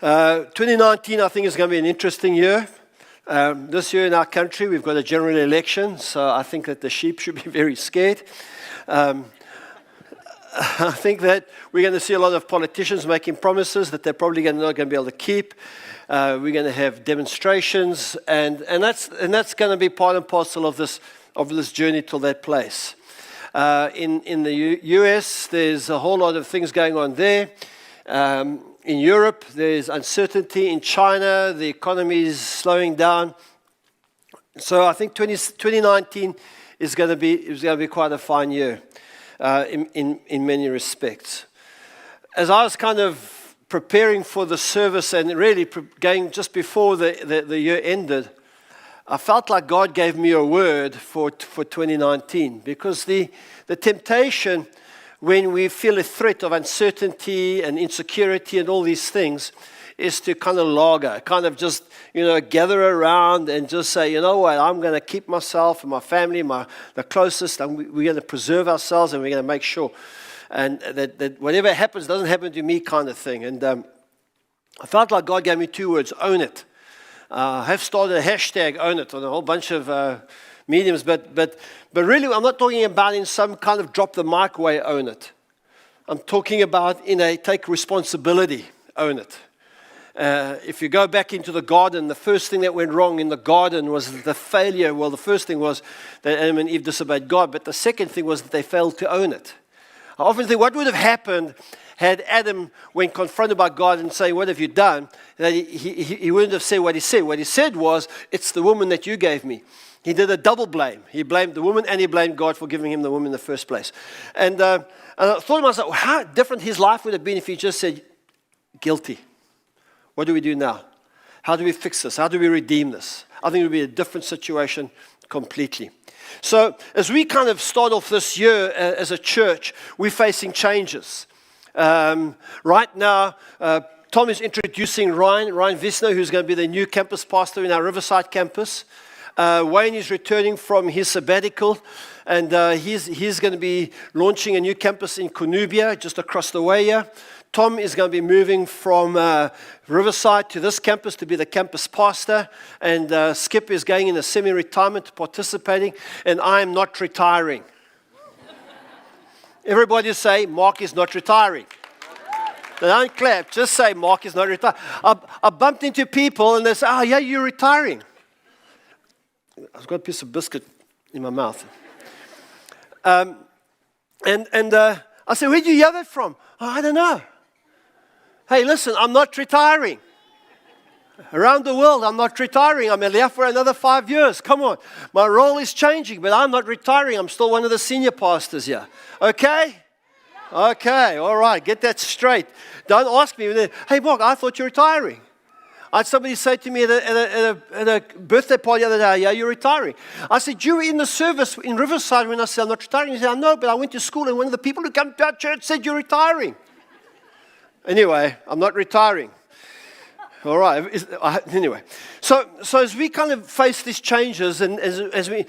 2019, I think, is going to be an interesting year. This year in our country, we've got a general election, so I think that the sheep should be very scared. I think that we're going to see a lot of politicians making promises that they're probably not going to be able to keep. We're going to have demonstrations, and that's going to be part and parcel of this journey till that place. In the US, there's a whole lot of things going on there. In Europe, there's uncertainty. In China, the economy is slowing down. So I think 2019 is going to be quite a fine year in many respects. As I was kind of preparing for the service and really going just before the year ended, I felt like God gave me a word for 2019, because the temptation when we feel a threat of uncertainty and insecurity and all these things is to kind of lager, kind of just, gather around and just say, you know what, I'm going to keep myself and my family, the closest, and we're going to preserve ourselves and we're going to make sure and that whatever happens doesn't happen to me kind of thing. And I felt like God gave me two words: own it. I have started a hashtag own it on a whole bunch of mediums, but really I'm not talking about in some kind of drop the mic way own it. I'm talking about in a take responsibility own it. If you go back into the garden, the first thing that went wrong in the garden was the failure. Well, the first thing was that Adam and Eve disobeyed God, but the second thing was that they failed to own it. I often think, what would have happened had Adam, when confronted by God and saying, what have you done, that he wouldn't have said what he said. What he said was, it's the woman that you gave me. He did a double blame. He blamed the woman and he blamed God for giving him the woman in the first place. And I thought to myself, how different his life would have been if he just said, guilty. What do we do now? How do we fix this? How do we redeem this? I think it would be a different situation completely. So as we kind of start off this year as a church, we're facing changes. Right now, Tom is introducing Ryan Visner, who's going to be the new campus pastor in our Riverside campus. Wayne is returning from his sabbatical, and he's going to be launching a new campus in Cunubia, just across the way here. Tom is going to be moving from Riverside to this campus to be the campus pastor, and Skip is going in a semi-retirement, participating, and I am not retiring. Everybody say, Mark is not retiring. Don't clap, just say, Mark is not retiring. I bumped into people and they say, oh yeah, you're retiring. I've got a piece of biscuit in my mouth. I said, where'd you hear that from? Oh, I don't know. Hey, listen, I'm not retiring. Around the world, I'm not retiring. I'm here for another 5 years. Come on. My role is changing, but I'm not retiring. I'm still one of the senior pastors here. Okay? Okay, all right. Get that straight. Don't ask me, hey, Mark, I thought you're retiring. I had somebody say to me at a birthday party the other day, yeah, you're retiring. I said, you were in the service in Riverside when I said I'm not retiring. He said, I know, but I went to school and one of the people who come to our church said you're retiring. Anyway, I'm not retiring. All right. Anyway, so as we kind of face these changes, and as we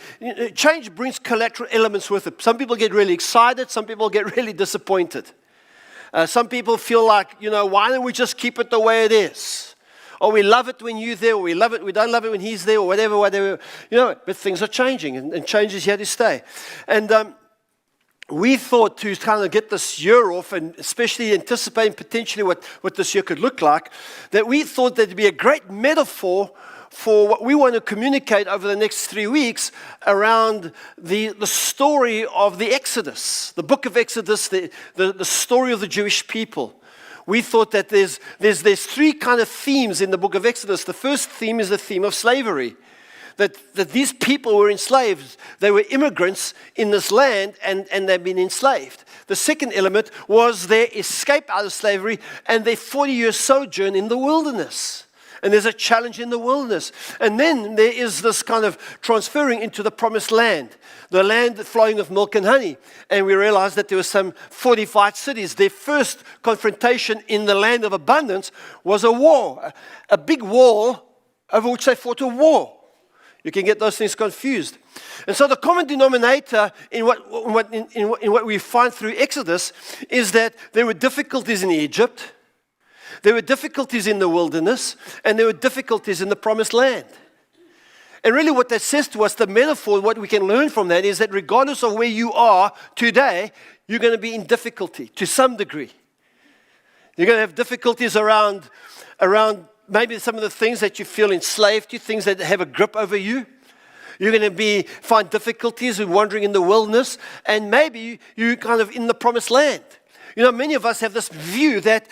change brings collateral elements with it. Some people get really excited. Some people get really disappointed. Some people feel like, why don't we just keep it the way it is? Or we love it when you're there, or we don't love it when he's there, or whatever. But things are changing, and change is here to stay. And we thought to kind of get this year off, and especially anticipating potentially what this year could look like, that we thought that it'd be a great metaphor for what we want to communicate over the next 3 weeks around the story of the Exodus, the book of Exodus, the story of the Jewish people. We thought that there's three kind of themes in the book of Exodus. The first theme is the theme of slavery. That these people were enslaved. They were immigrants in this land, and they've been enslaved. The second element was their escape out of slavery and their 40-year sojourn in the wilderness. And there's a challenge in the wilderness. And then there is this kind of transferring into the promised land, the land flowing with milk and honey. And we realized that there were some fortified cities. Their first confrontation in the land of abundance was a war, a big wall over which they fought a war. You can get those things confused. And so the common denominator in what we find through Exodus is that there were difficulties in Egypt. There were difficulties in the wilderness, and there were difficulties in the promised land. And really what that says to us, the metaphor, what we can learn from that is that regardless of where you are today, you're going to be in difficulty to some degree. You're going to have difficulties around maybe some of the things that you feel enslaved to, things that have a grip over you. You're going to find difficulties in wandering in the wilderness, and maybe you're kind of in the promised land. Many of us have this view that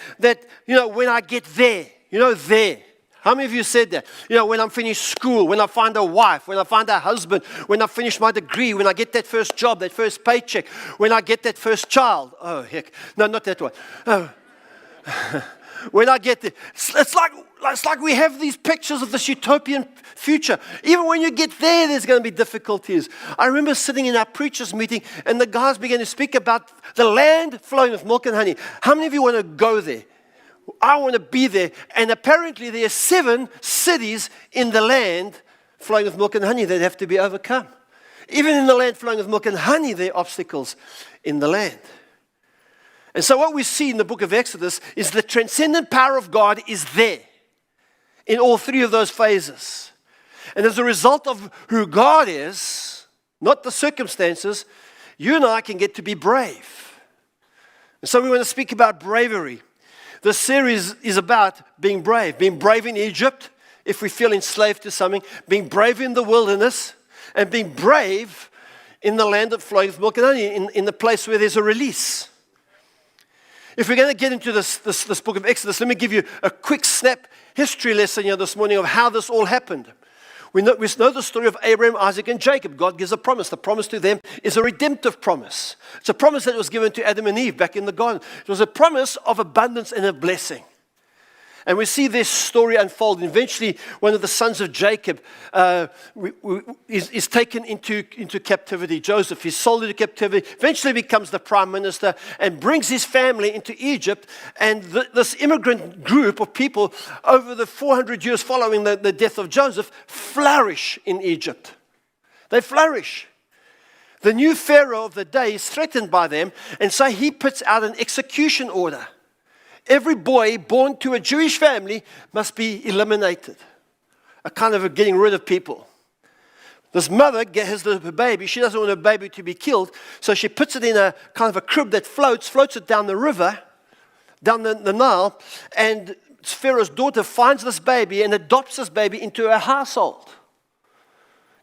when I get there, there. How many of you said that? When I'm finished school, when I find a wife, when I find a husband, when I finish my degree, when I get that first job, that first paycheck, when I get that first child. Oh, heck. No, not that one. Oh. When I get there. It's like we have these pictures of this utopian future. Even when you get there, there's going to be difficulties. I remember sitting in our preachers' meeting, and the guys began to speak about the land flowing with milk and honey. How many of you want to go there? I want to be there. And apparently there are 7 cities in the land flowing with milk and honey that have to be overcome. Even in the land flowing with milk and honey, there are obstacles in the land. And so what we see in the book of Exodus is the transcendent power of God is there in all 3 of those phases. And as a result of who God is, not the circumstances, you and I can get to be brave. And so we want to speak about bravery. This series is about being brave in Egypt, if we feel enslaved to something, being brave in the wilderness, and being brave in the land of flowing with milk and honey, in the place where there's a release. If we're going to get into this book of Exodus, let me give you a quick snap history lesson this morning of how this all happened. We know the story of Abraham, Isaac, and Jacob. God gives a promise. The promise to them is a redemptive promise. It's a promise that was given to Adam and Eve back in the garden. It was a promise of abundance and a blessing. And we see this story unfold. Eventually, one of the sons of Jacob is taken into captivity. Joseph is sold into captivity, eventually becomes the prime minister and brings his family into Egypt. And this immigrant group of people, over the 400 years following the death of Joseph, flourish in Egypt. They flourish. The new Pharaoh of the day is threatened by them, and so he puts out an execution order. Every boy born to a Jewish family must be eliminated. A kind of a getting rid of people. This mother has the baby. She doesn't want her baby to be killed, so she puts it in a kind of a crib that floats it down the river, down the Nile, and Pharaoh's daughter finds this baby and adopts this baby into her household.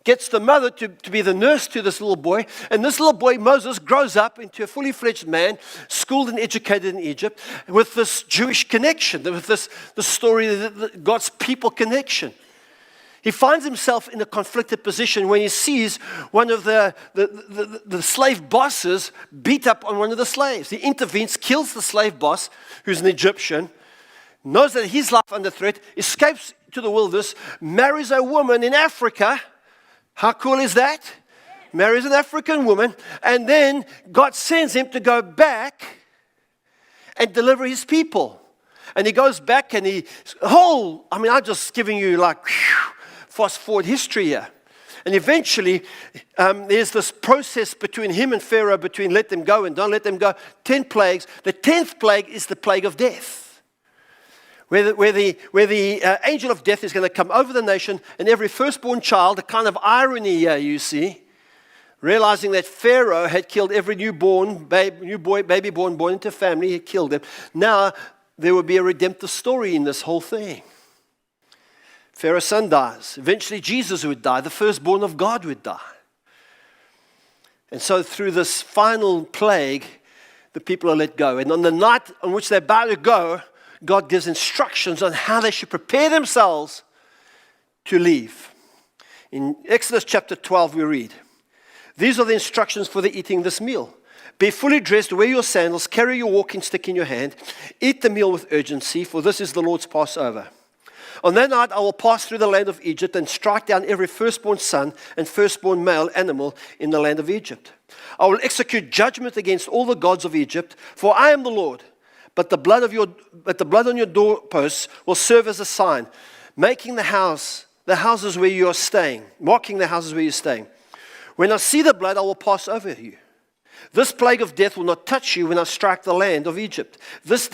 Gets the mother to be the nurse to this little boy. And this little boy, Moses, grows up into a fully fledged man, schooled and educated in Egypt, with this Jewish connection, with the story, God's people connection. He finds himself in a conflicted position when he sees one of the slave bosses beat up on one of the slaves. He intervenes, kills the slave boss, who's an Egyptian, knows that his life under threat, escapes to the wilderness, marries a woman in Africa. How cool is that? Marries an African woman, and then God sends him to go back and deliver his people. And he goes back and I'm just giving you fast forward history here. And eventually, there's this process between him and Pharaoh, between let them go and don't let them go. 10 plagues. The 10th plague is the plague of death. Where the angel of death is going to come over the nation, and every firstborn child, a kind of irony here you see, realizing that Pharaoh had killed every baby born into a family, he killed them. Now there will be a redemptive story in this whole thing. Pharaoh's son dies. Eventually Jesus would die. The firstborn of God would die. And so through this final plague, the people are let go. And on the night on which they're about to go, God gives instructions on how they should prepare themselves to leave. In Exodus chapter 12 we read, "These are the instructions for the eating this meal. Be fully dressed, wear your sandals, carry your walking stick in your hand. Eat the meal with urgency, for this is the Lord's Passover. On that night I will pass through the land of Egypt and strike down every firstborn son and firstborn male animal in the land of Egypt. I will execute judgment against all the gods of Egypt, for I am the Lord. But the blood on your doorposts will serve as a sign, marking the houses where you are staying. When I see the blood, I will pass over you. This plague of death will not touch you when I strike the land of Egypt. This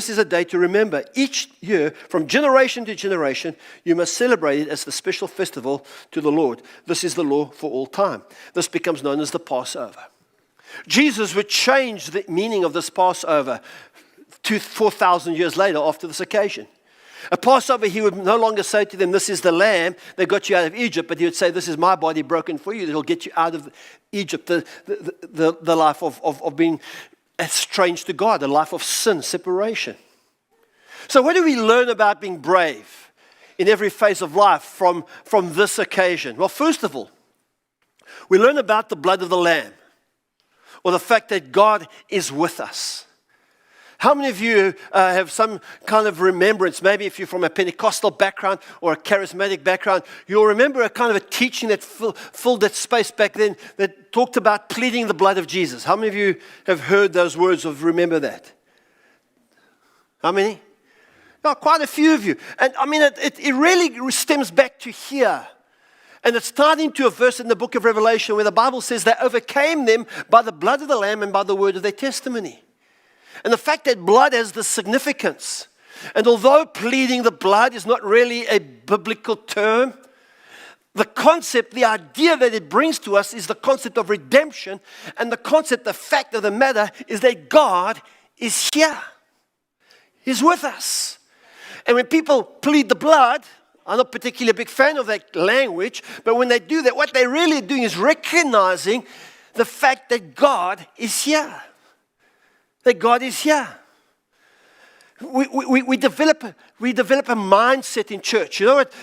is a day to remember. Each year, from generation to generation, you must celebrate it as the special festival to the Lord. This is the law for all time. This becomes known as the Passover. Jesus would change the meaning of this Passover 4,000 years later after this occasion. A Passover, he would no longer say to them, this is the lamb that got you out of Egypt, but he would say, this is my body broken for you that will get you out of Egypt, the life of being estranged to God, a life of sin, separation. So what do we learn about being brave in every phase of life from this occasion? Well, first of all, we learn about the blood of the lamb, or the fact that God is with us. How many of you have some kind of remembrance? Maybe if you're from a Pentecostal background or a charismatic background, you'll remember a kind of a teaching that filled that space back then that talked about pleading the blood of Jesus. How many of you have heard those words of remember that? How many? No, quite a few of you. And I mean, it really stems back to here. And it's tied into a verse in the book of Revelation where the Bible says they overcame them by the blood of the Lamb and by the word of their testimony. And the fact that blood has this significance. And although pleading the blood is not really a biblical term, the concept, the idea that it brings to us is the concept of redemption. And the concept, the fact of the matter is that God is here. He's with us. And when people plead the blood, I'm not particularly a big fan of that language, but when they do that, what they're really doing is recognizing the fact that God is here. That God is here. We develop a mindset in church. You know what?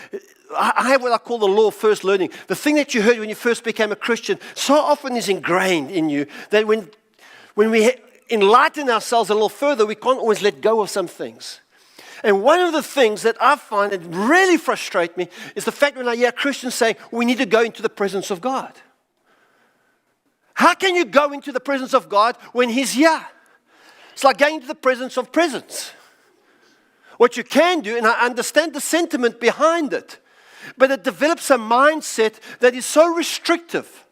I have what I call the law of first learning. The thing that you heard when you first became a Christian so often is ingrained in you that when we enlighten ourselves a little further, we can't always let go of some things. And one of the things that I find that really frustrate me is the fact when I hear Christians saying, we need to go into the presence of God. How can you go into the presence of God when He's here? It's like going to the presence of presence. What you can do, and I understand the sentiment behind it, but it develops a mindset that is so restrictive,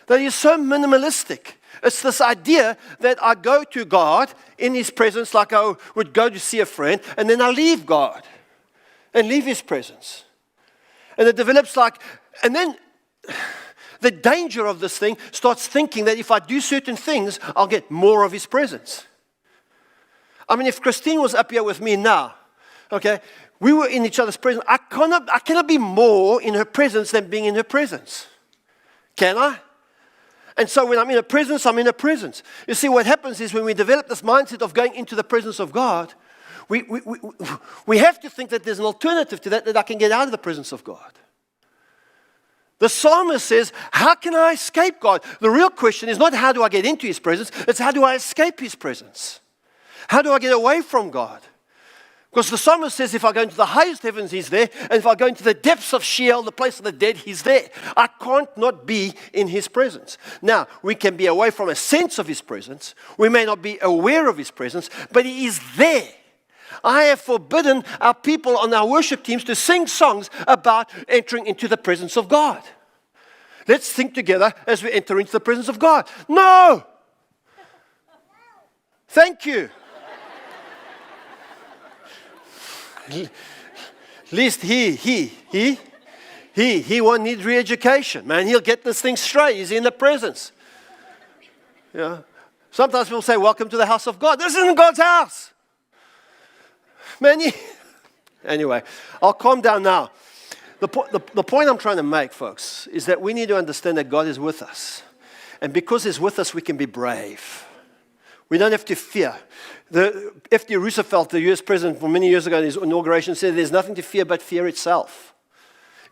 that is so minimalistic. It's this idea that I go to God in His presence like I would go to see a friend, and then I leave God and leave His presence. And it develops like, and then the danger of this thing starts thinking that if I do certain things, I'll get more of His presence. I mean, if Christine was up here with me now, okay, we were in each other's presence. I cannot be more in her presence than being in her presence. Can I? And so when I'm in her presence, I'm in her presence. You see, what happens is when we develop this mindset of going into the presence of God, we have to think that there's an alternative to that I can get out of the presence of God. The psalmist says, how can I escape God? The real question is not how do I get into His presence, it's how do I escape His presence? How do I get away from God? Because the psalmist says, if I go into the highest heavens, He's there. And if I go into the depths of Sheol, the place of the dead, He's there. I can't not be in His presence. Now, we can be away from a sense of His presence. We may not be aware of His presence, but He is there. I have forbidden our people on our worship teams to sing songs about entering into the presence of God. Let's think together as we enter into the presence of God. No! Thank you. At least he won't need re-education, man. He'll get this thing straight. He's in the presence. Yeah. Sometimes people say, welcome to the house of God. This isn't God's house. Man, anyway, I'll calm down now. The point I'm trying to make, folks, is that we need to understand that God is with us. And because He's with us, we can be brave. We don't have to fear. F.D. Roosevelt, the U.S. president, for many years ago in his inauguration, said there's nothing to fear but fear itself.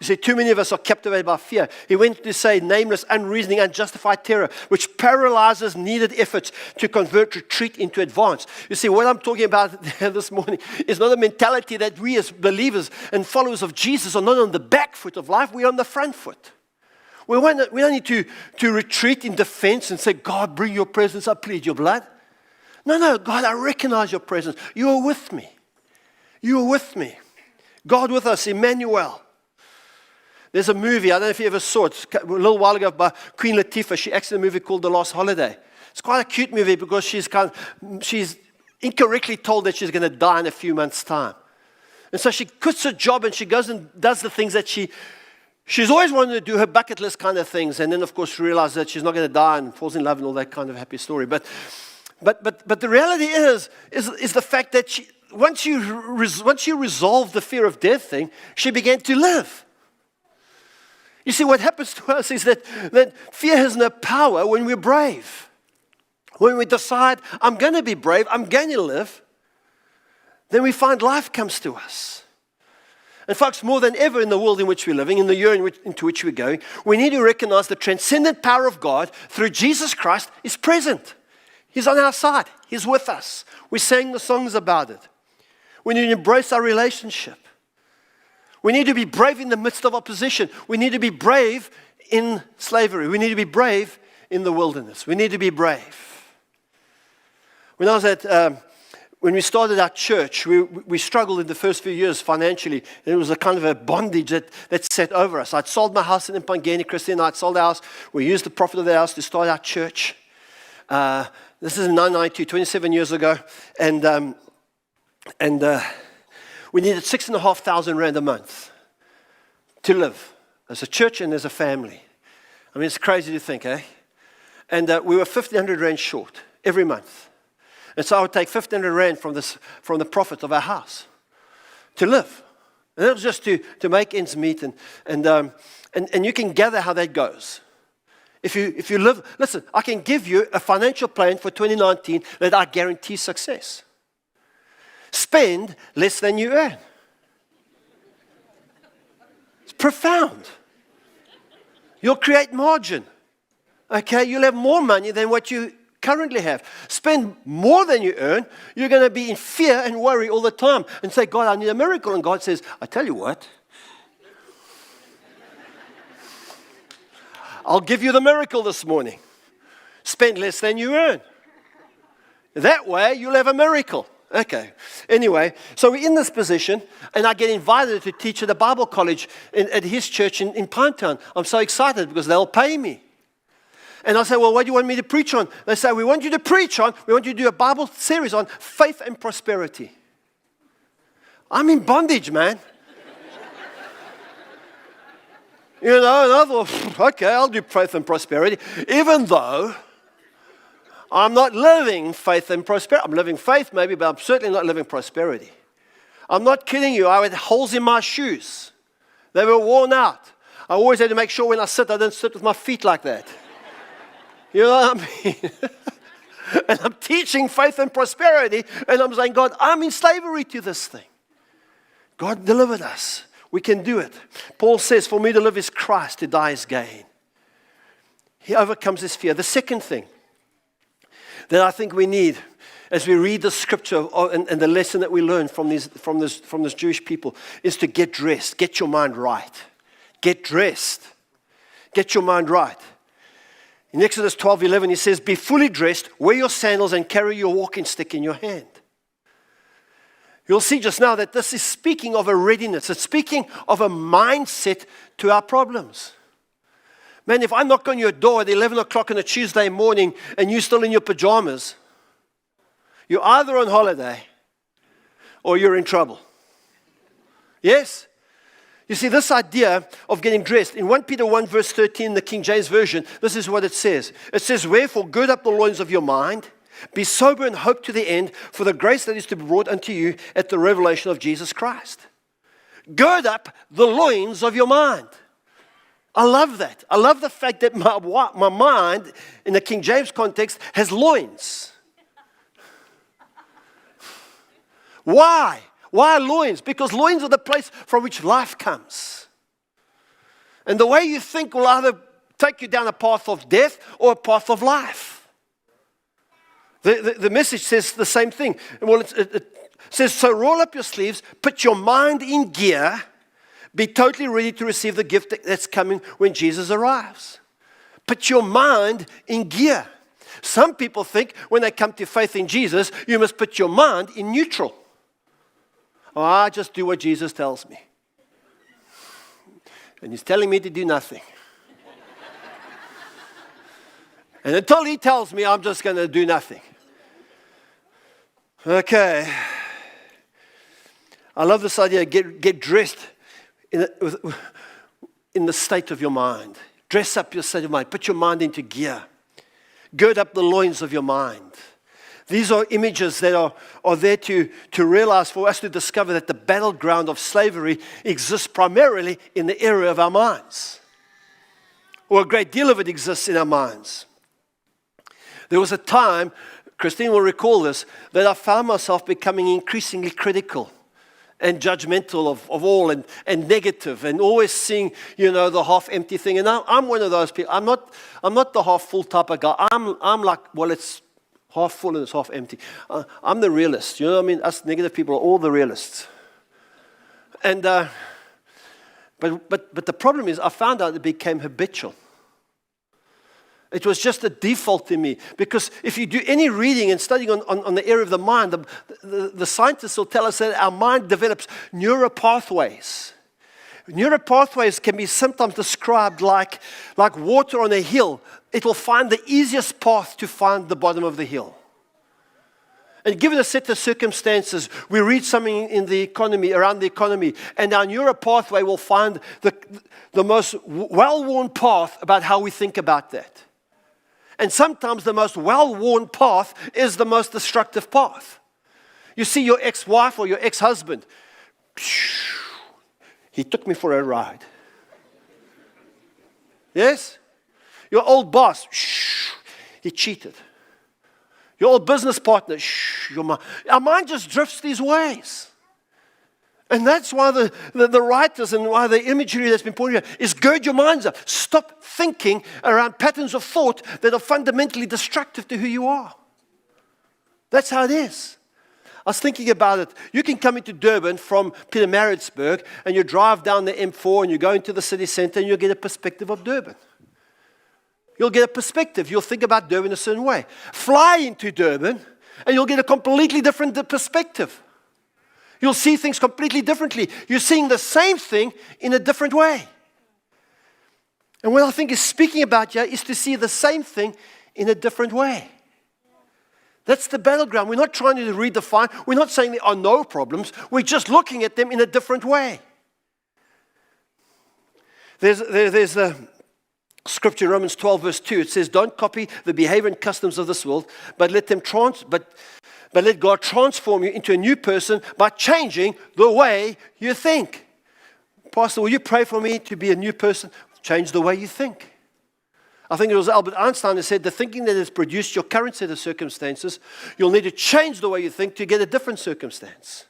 You see, too many of us are captivated by fear. He went to say nameless, unreasoning, unjustified terror, which paralyzes needed efforts to convert retreat into advance. You see, what I'm talking about this morning is not a mentality that we as believers and followers of Jesus are not on the back foot of life, we're on the front foot. We don't need to retreat in defense and say, God, bring your presence, I plead your blood. No, God, I recognize your presence. You are with me. You are with me. God with us, Emmanuel. There's a movie, I don't know if you ever saw it, a little while ago by Queen Latifah. She acted in a movie called The Last Holiday. It's quite a cute movie because she's incorrectly told that she's going to die in a few months' time. And so she quits her job and she goes and does the things that she's always wanted to do, her bucket list kind of things. And then, of course, she realizes that she's not going to die and falls in love and all that kind of happy story. But the reality is the fact that once you resolve the fear of death thing, she began to live. You see, what happens to us is that fear has no power when we're brave. When we decide, I'm going to be brave, I'm going to live, then we find life comes to us. And folks, more than ever in the world in which we're living, in the year into which we're going, we need to recognize the transcendent power of God through Jesus Christ is present. He's on our side. He's with us. We sang the songs about it. We need to embrace our relationship. We need to be brave in the midst of opposition. We need to be brave in slavery. We need to be brave in the wilderness. We need to be brave. When we started our church, we struggled in the first few years financially. It was a kind of a bondage that set over us. I'd sold my house in Mpangeni, Christine and I had sold our house. We used the profit of the house to start our church. This is in 1992, 27 years ago. And we needed 6,500 rand a month to live as a church and as a family. I mean, it's crazy to think, eh? And we were 1,500 rand short every month. And so I would take 1,500 rand from the profit of our house to live. And that was just to make ends meet. And you can gather how that goes. If you live, listen, I can give you a financial plan for 2019 that I guarantee success. Spend less than you earn. It's profound. You'll create margin. Okay, you'll have more money than what you currently have. Spend more than you earn. You're going to be in fear and worry all the time and say, God, I need a miracle. And God says, I tell you what, I'll give you the miracle this morning. Spend less than you earn. That way, you'll have a miracle. Okay. Anyway, so we're in this position, and I get invited to teach at a Bible college at his church in Pinetown. I'm so excited because they'll pay me. And I say, well, what do you want me to preach on? They say, we want you to do a Bible series on faith and prosperity. I'm in bondage, man. And I thought, okay, I'll do faith and prosperity, even though I'm not living faith and prosperity. I'm living faith maybe, but I'm certainly not living prosperity. I'm not kidding you. I had holes in my shoes. They were worn out. I always had to make sure when I sit, I don't sit with my feet like that. You know what I mean? And I'm teaching faith and prosperity, and I'm saying, God, I'm in slavery to this thing. God delivered us. We can do it. Paul says, for me to live is Christ, to die is gain. He overcomes his fear. The second thing that I think we need as we read the scripture and the lesson that we learn from this Jewish people is to get dressed. Get your mind right. Get dressed. Get your mind right. In Exodus 12:11, he says, be fully dressed, wear your sandals, and carry your walking stick in your hand. You'll see just now that this is speaking of a readiness. It's speaking of a mindset to our problems. Man, if I knock on your door at 11 o'clock on a Tuesday morning and you're still in your pajamas, you're either on holiday or you're in trouble. Yes? You see, this idea of getting dressed, in 1 Peter 1 verse 13, the King James Version, this is what it says. It says, wherefore gird up the loins of your mind, be sober and hope to the end for the grace that is to be brought unto you at the revelation of Jesus Christ. Gird up the loins of your mind. I love that. I love the fact that my mind, in the King James context, has loins. Why? Why loins? Because loins are the place from which life comes. And the way you think will either take you down a path of death or a path of life. The message says the same thing. Well, it says, so roll up your sleeves, put your mind in gear, be totally ready to receive the gift that's coming when Jesus arrives. Put your mind in gear. Some people think when they come to faith in Jesus, you must put your mind in neutral. Oh, I just do what Jesus tells me. And he's telling me to do nothing. And until he tells me, I'm just going to do nothing. Okay. I love this idea, get dressed in the state of your mind. Dress up your state of mind. Put your mind into gear. Gird up the loins of your mind. These are images that are there to realize, for us to discover that the battleground of slavery exists primarily in the area of our minds. Or a great deal of it exists in our minds. There was a time, Christine will recall this, that I found myself becoming increasingly critical and judgmental of all and negative and always seeing, the half-empty thing. And I'm one of those people. I'm not the half-full type of guy. I'm like, well, it's half full and it's half empty. I'm the realist. You know what I mean? Us negative people are all the realists. And but the problem is, I found out it became habitual. It was just a default in me. Because if you do any reading and studying on the area of the mind, the scientists will tell us that our mind develops neural pathways. Neural pathways can be sometimes described like water on a hill. It will find the easiest path to find the bottom of the hill. And given a set of circumstances, we read something in the economy, around the economy, and our neural pathway will find the most well-worn path about how we think about that. And sometimes the most well-worn path is the most destructive path. You see your ex-wife or your ex-husband. He took me for a ride. Yes? Your old boss. He cheated. Your old business partner. Our mind just drifts these ways. And that's why the writers and why the imagery that's been pointed out is gird your minds up. Stop thinking around patterns of thought that are fundamentally destructive to who you are. That's how it is. I was thinking about it. You can come into Durban from Pietermaritzburg and you drive down the M4 and you go into the city center and you'll get a perspective of Durban. You'll get a perspective. You'll think about Durban a certain way. Fly into Durban and you'll get a completely different perspective. You'll see things completely differently. You're seeing the same thing in a different way. And what I think is speaking about here is to see the same thing in a different way. That's the battleground. We're not trying to redefine. We're not saying there are no problems. We're just looking at them in a different way. There's a scripture in Romans 12 verse 2. It says, don't copy the behavior and customs of this world, but let God transform you into a new person by changing the way you think. Pastor, will you pray for me to be a new person? Change the way you think. I think it was Albert Einstein who said, the thinking that has produced your current set of circumstances, you'll need to change the way you think to get a different circumstance.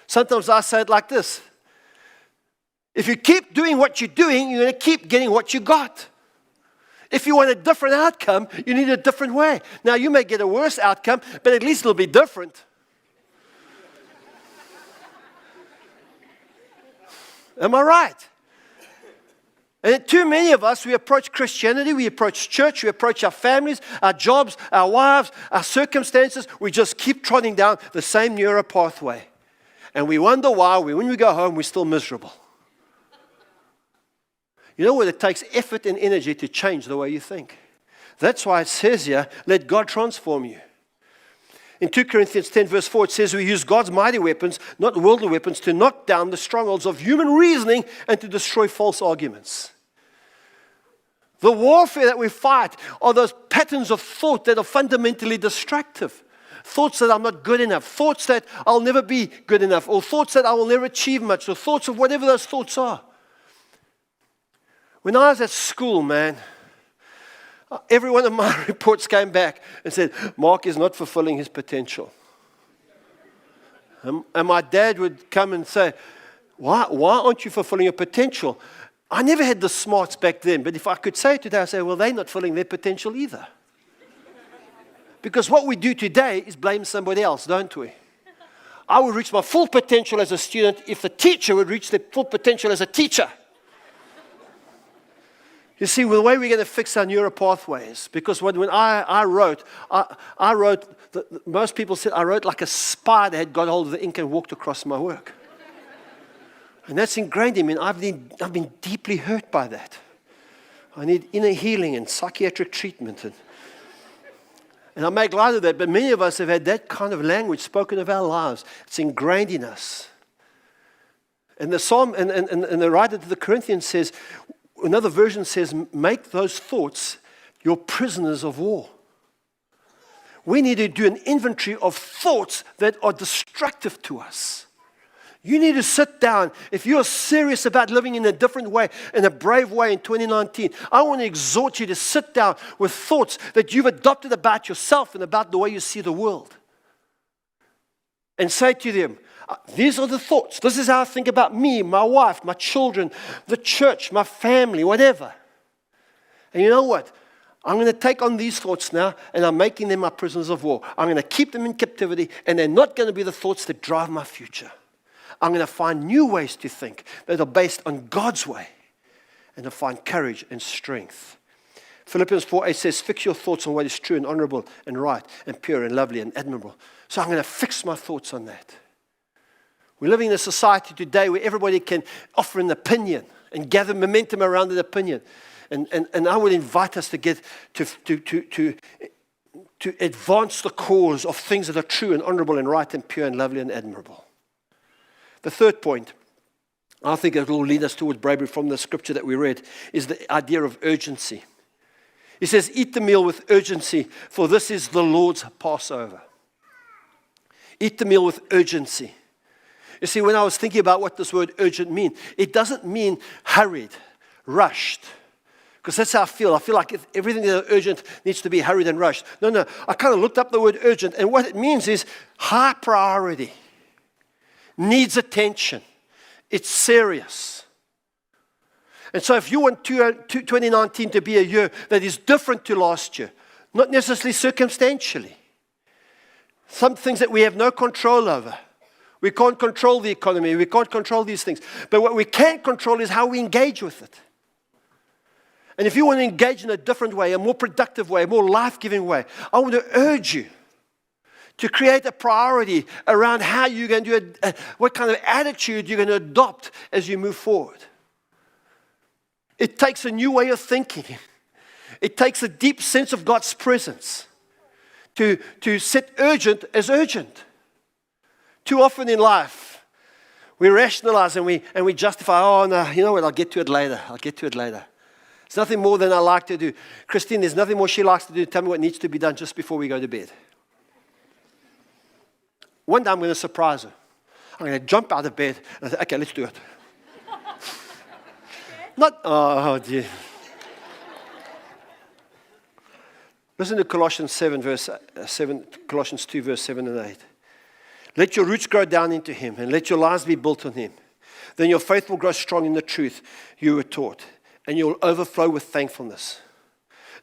Sometimes I say it like this. If you keep doing what you're doing, you're going to keep getting what you got. If you want a different outcome, you need a different way. Now, you may get a worse outcome, but at least it'll be different. Am I right? And too many of us, we approach Christianity, we approach church, we approach our families, our jobs, our wives, our circumstances. We just keep trotting down the same neural pathway. And we wonder why, when we go home, we're still miserable. You know what? It takes effort and energy to change the way you think. That's why it says here, let God transform you. In 2 Corinthians 10 verse 4, it says we use God's mighty weapons, not worldly weapons, to knock down the strongholds of human reasoning and to destroy false arguments. The warfare that we fight are those patterns of thought that are fundamentally destructive. Thoughts that I'm not good enough, thoughts that I'll never be good enough, or thoughts that I will never achieve much, or thoughts of whatever those thoughts are. When I was at school, man, every one of my reports came back and said, Mark is not fulfilling his potential. And my dad would come and say, why aren't you fulfilling your potential? I never had the smarts back then, but if I could say it today, I'd say, well, they're not fulfilling their potential either. Because what we do today is blame somebody else, don't we? I would reach my full potential as a student if the teacher would reach their full potential as a teacher. You see, the way we're going to fix our neural pathways, because when I wrote, most people said I wrote like a spider had got hold of the ink and walked across my work. And that's ingrained in me. I've been deeply hurt by that. I need inner healing and psychiatric treatment. And And I make light of that, but many of us have had that kind of language spoken of our lives. It's ingrained in us. And the Psalm, and the writer to the Corinthians says, another version says, make those thoughts your prisoners of war. We need to do an inventory of thoughts that are destructive to us. You need to sit down. If you're serious about living in a different way, in a brave way in 2019, I want to exhort you to sit down with thoughts that you've adopted about yourself and about the way you see the world. And say to them, these are the thoughts. This is how I think about me, my wife, my children, the church, my family, whatever. And you know what? I'm going to take on these thoughts now, and I'm making them my prisoners of war. I'm going to keep them in captivity, and they're not going to be the thoughts that drive my future. I'm going to find new ways to think that are based on God's way, and to find courage and strength. Philippians 4:8 says, fix your thoughts on what is true and honorable and right and pure and lovely and admirable. So I'm going to fix my thoughts on that. We're living in a society today where everybody can offer an opinion and gather momentum around an opinion. And I would invite us to get to advance the cause of things that are true and honorable and right and pure and lovely and admirable. The third point, I think it will lead us towards bravery from the scripture that we read, is the idea of urgency. He says, eat the meal with urgency, for this is the Lord's Passover. Eat the meal with urgency. You see, when I was thinking about what this word urgent means, it doesn't mean hurried, rushed. Because that's how I feel. I feel like everything that is urgent needs to be hurried and rushed. No. I kind of looked up the word urgent, and what it means is high priority, needs attention. It's serious. And so if you want 2019 to be a year that is different to last year, not necessarily circumstantially, some things that we have no control over. We can't control the economy. We can't control these things. But what we can control is how we engage with it. And if you want to engage in a different way, a more productive way, a more life-giving way, I want to urge you to create a priority around how you're going to do it, what kind of attitude you're going to adopt as you move forward. It takes a new way of thinking. It takes a deep sense of God's presence to set urgent as urgent. Too often in life, we rationalize and we justify, oh no, you know what, I'll get to it later. There's nothing more than I like to do. Christine, there's nothing more she likes to do. Tell me what needs to be done just before we go to bed. One day I'm going to surprise her. I'm going to jump out of bed and say, okay, let's do it. Oh dear. Listen to Colossians 2, verse 7 and 8. Let your roots grow down into Him, and let your lives be built on Him. Then your faith will grow strong in the truth you were taught, and you'll overflow with thankfulness.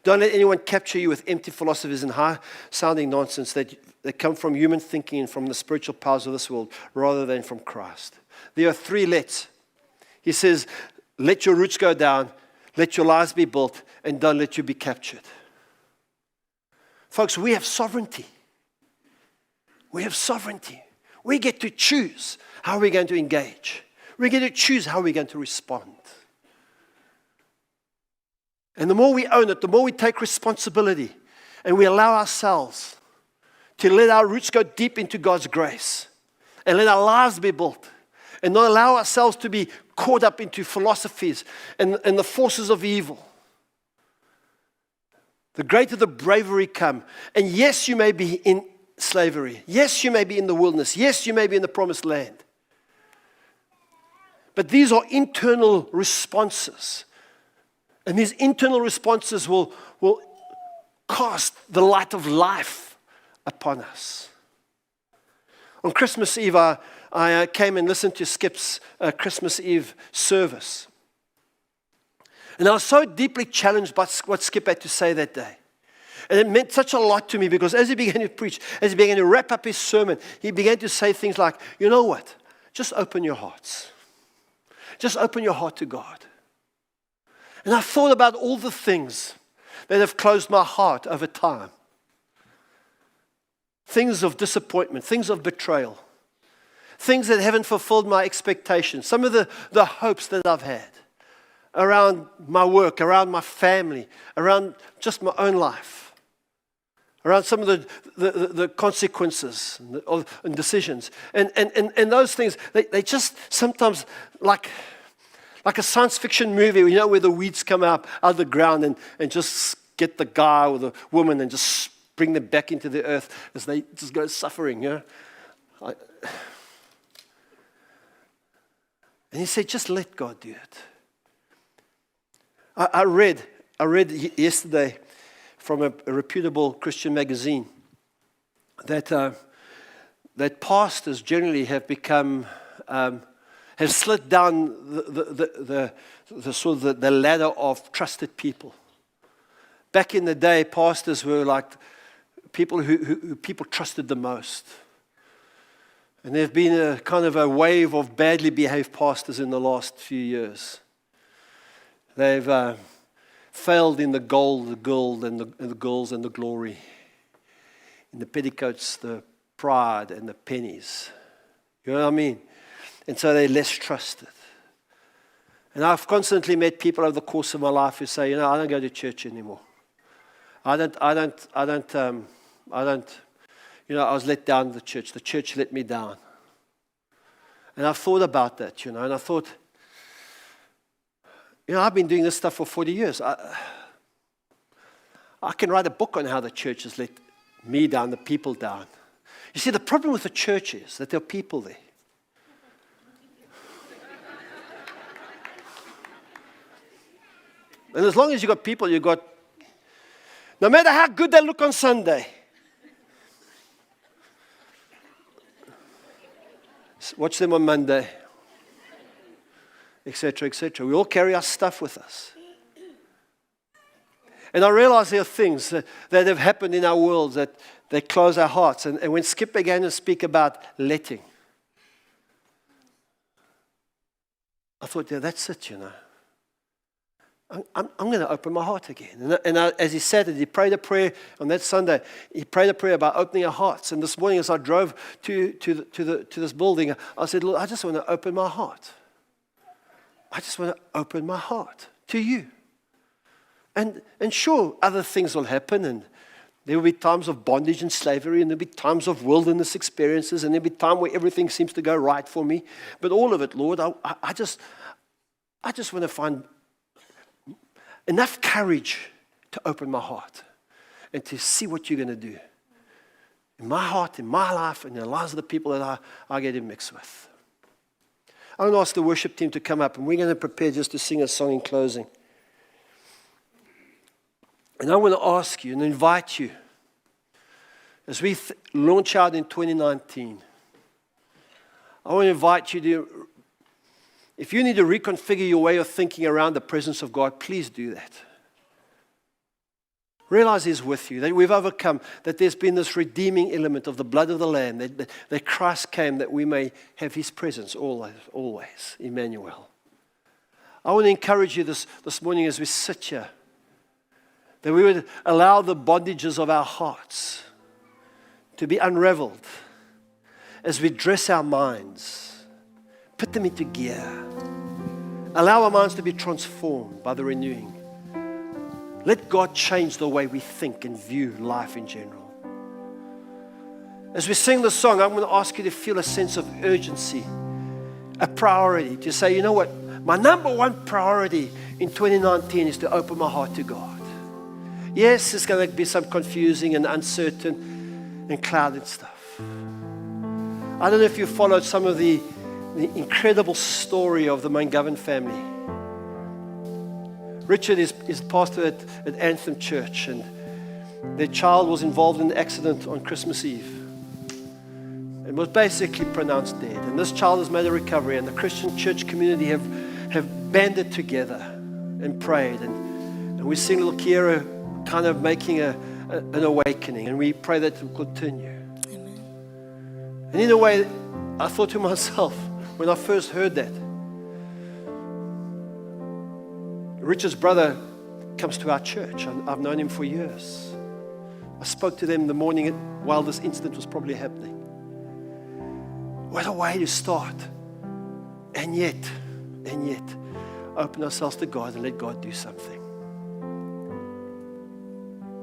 Don't let anyone capture you with empty philosophies and high-sounding nonsense that come from human thinking and from the spiritual powers of this world, rather than from Christ. There are three lets. He says, let your roots go down, let your lives be built, and don't let you be captured. Folks, we have sovereignty. We have sovereignty. We get to choose how we're going to engage. We get to choose how we're going to respond. And the more we own it, the more we take responsibility, and we allow ourselves to let our roots go deep into God's grace and let our lives be built, and not allow ourselves to be caught up into philosophies and the forces of evil. The greater the bravery come. And yes, you may be in slavery. Yes, you may be in the wilderness. Yes, you may be in the promised land. But these are internal responses. And these internal responses will cast the light of life upon us. On Christmas Eve, I came and listened to Skip's Christmas Eve service. And I was so deeply challenged by what Skip had to say that day. And it meant such a lot to me, because as he began to preach, as he began to wrap up his sermon, he began to say things like, you know what? Just open your hearts. Just open your heart to God. And I thought about all the things that have closed my heart over time. Things of disappointment, things of betrayal, things that haven't fulfilled my expectations, some of the hopes that I've had around my work, around my family, around just my own life, around some of the consequences and decisions. And those things, they just sometimes like a science fiction movie, where the weeds come out of the ground and just get the guy or the woman and just bring them back into the earth as they just go suffering. And he said, just let God do it. I read yesterday from a reputable Christian magazine that pastors generally have become have slid down the sort of the ladder of trusted people. Back in the day, pastors were like people who people trusted the most. And there's been a kind of a wave of badly behaved pastors in the last few years. They've failed in the gold and the girls and the glory, in the petticoats, the pride and the pennies. You know what I mean? And so they're less trusted. And I've constantly met people over the course of my life who say, I don't go to church anymore. I was let down in the church. The church let me down. And I've thought about that, and I thought, I've been doing this stuff for 40 years. I can write a book on how the church has let me down, the people down. You see, the problem with the church is that there are people there. And as long as you've got people, no matter how good they look on Sunday, watch them on Monday, etc., etc. We all carry our stuff with us. And I realize there are things that have happened in our world that close our hearts. And when Skip began to speak about letting, I thought, that's it, I'm going to open my heart again. And as he said it, he prayed a prayer on that Sunday. He prayed a prayer about opening our hearts. And this morning, as I drove to this building, I said, Lord, I just want to open my heart. I just want to open my heart to you. And sure, other things will happen, and there will be times of bondage and slavery, and there will be times of wilderness experiences, and there will be time where everything seems to go right for me. But all of it, Lord, I just want to find enough courage to open my heart and to see what you're going to do in my heart, in my life, and in the lives of the people that I get in mix with. I'm going to ask the worship team to come up, and we're going to prepare just to sing a song in closing. And I want to ask you and invite you, as we launch out in 2019, I want to invite you to, if you need to reconfigure your way of thinking around the presence of God, please do that. Realize He's with you, that we've overcome, that there's been this redeeming element of the blood of the Lamb, that Christ came that we may have His presence always, Emmanuel. I want to encourage you this morning as we sit here, that we would allow the bondages of our hearts to be unraveled as we dress our minds, put them into gear, allow our minds to be transformed by the renewing. Let God change the way we think and view life in general. As we sing the song, I'm going to ask you to feel a sense of urgency, a priority, to say, you know what, my number one priority in 2019 is to open my heart to God. Yes, it's going to be some confusing and uncertain and clouded stuff. I don't know if you followed some of the incredible story of the McGovern family. Richard is pastor at Anthem Church, and their child was involved in an accident on Christmas Eve and was basically pronounced dead. And this child has made a recovery, and the Christian church community have banded together and prayed. And we see little Kiera kind of making an awakening, and we pray that it will continue. Amen. And in a way, I thought to myself, when I first heard that, Richard's brother comes to our church. I've known him for years. I spoke to them the morning while this incident was probably happening. What a way to start. And yet, open ourselves to God and let God do something.